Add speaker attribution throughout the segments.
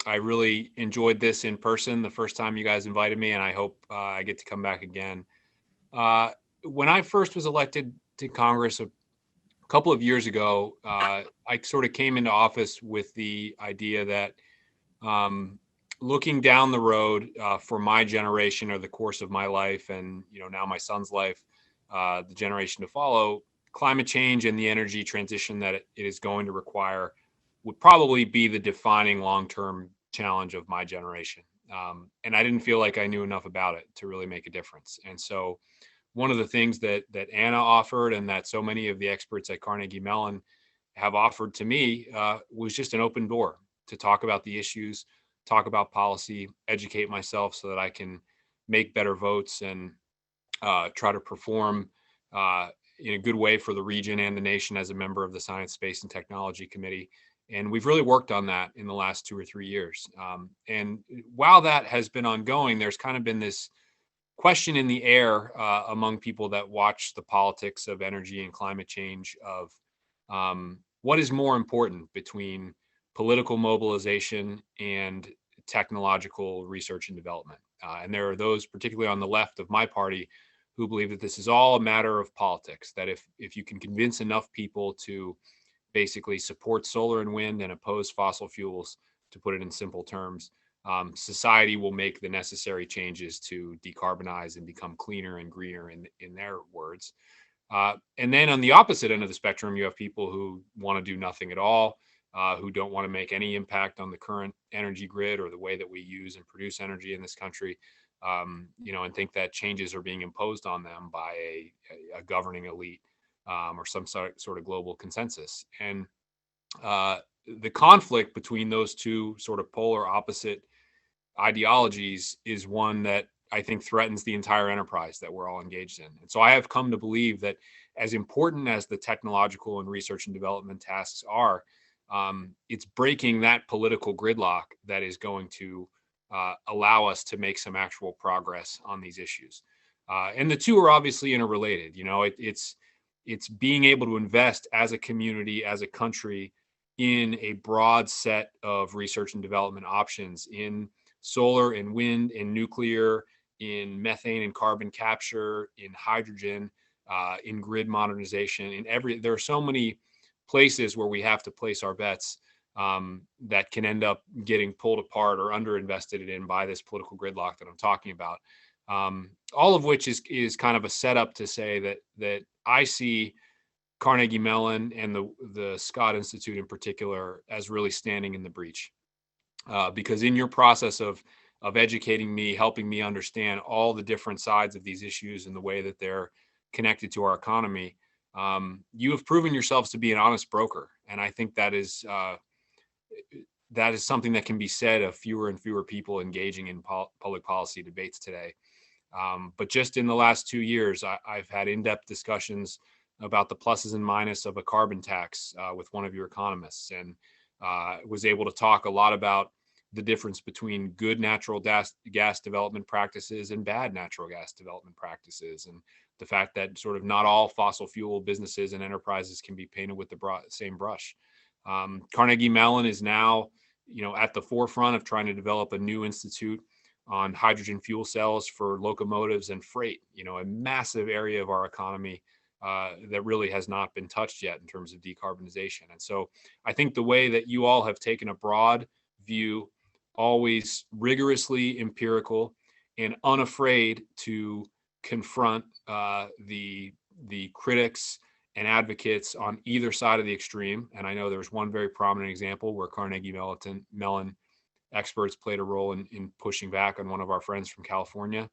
Speaker 1: I really enjoyed this in person the first time you guys invited me, and I hope I get to come back again. Uh, when I first was elected to Congress a couple of years ago, I sort of came into office with the idea that um, looking down the road for my generation or the course of my life, and now my son's life, the generation to follow, climate change and the energy transition that it is going to require would probably be the defining long-term challenge of my generation. And I didn't feel like I knew enough about it to really make a difference. And so one of the things that Anna offered and that so many of the experts at Carnegie Mellon have offered to me was just an open door to talk about the issues, talk about policy, educate myself so that I can make better votes and try to perform in a good way for the region and the nation as a member of the Science, Space, and Technology Committee. And we've really worked on that in the last 2 or 3 years. And while that has been ongoing, there's kind of been this question in the air among people that watch the politics of energy and climate change of what is more important between political mobilization and technological research and development. And there are those, particularly on the left of my party, who believe that this is all a matter of politics, that if you can convince enough people to basically support solar and wind and oppose fossil fuels, to put it in simple terms, society will make the necessary changes to decarbonize and become cleaner and greener, in their words. And then on the opposite end of the spectrum, you have people who want to do nothing at all, who don't want to make any impact on the current energy grid or the way that we use and produce energy in this country, and think that changes are being imposed on them by a governing elite or some sort of global consensus. And the conflict between those two sort of polar opposite ideologies is one that I think threatens the entire enterprise that we're all engaged in. And so I have come to believe that as important as the technological and research and development tasks are, it's breaking that political gridlock that is going to allow us to make some actual progress on these issues. And the two are obviously interrelated. It's being able to invest as a community, as a country, in a broad set of research and development options in solar and wind and nuclear, in methane and carbon capture, in hydrogen, in grid modernization, there are so many places where we have to place our bets that can end up getting pulled apart or underinvested in by this political gridlock that I'm talking about. All of which is kind of a setup to say that I see Carnegie Mellon and the Scott Institute in particular as really standing in the breach. Because in your process of educating me, helping me understand all the different sides of these issues and the way that they're connected to our economy, you have proven yourselves to be an honest broker. And I think that is something that can be said of fewer and fewer people engaging in public policy debates today. But just in the last 2 years, I've had in-depth discussions about the pluses and minuses of a carbon tax with one of your economists, and was able to talk a lot about the difference between good natural gas development practices and bad natural gas development practices, and the fact that sort of not all fossil fuel businesses and enterprises can be painted with the same brush. Carnegie Mellon is now, at the forefront of trying to develop a new institute on hydrogen fuel cells for locomotives and freight, a massive area of our economy that really has not been touched yet in terms of decarbonization. And so I think the way that you all have taken a broad view, always rigorously empirical and unafraid to confront the critics and advocates on either side of the extreme. And I know there's one very prominent example where Carnegie Mellon experts played a role in pushing back on one of our friends from California.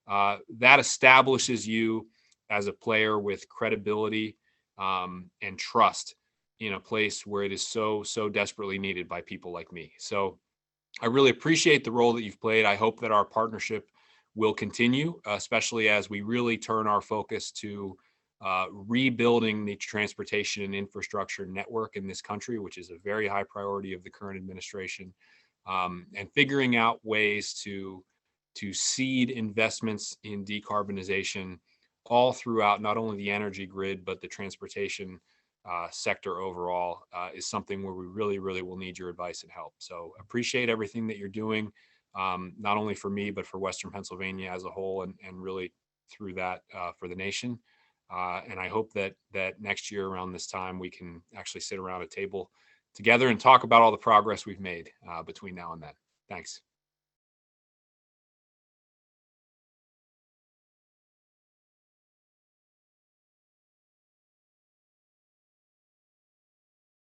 Speaker 1: That establishes you as a player with credibility and trust in a place where it is so desperately needed by people like me. So I really appreciate the role that you've played. I hope that our partnership will continue, especially as we really turn our focus to rebuilding the transportation and infrastructure network in this country, which is a very high priority of the current administration, and figuring out ways to seed investments in decarbonization all throughout not only the energy grid, but the transportation sector overall is something where we really, really will need your advice and help. So appreciate everything that you're doing, not only for me, but for Western Pennsylvania as a whole, and really through that for the nation. And I hope that next year around this time, we can actually sit around a table together and talk about all the progress we've made between now and then. Thanks.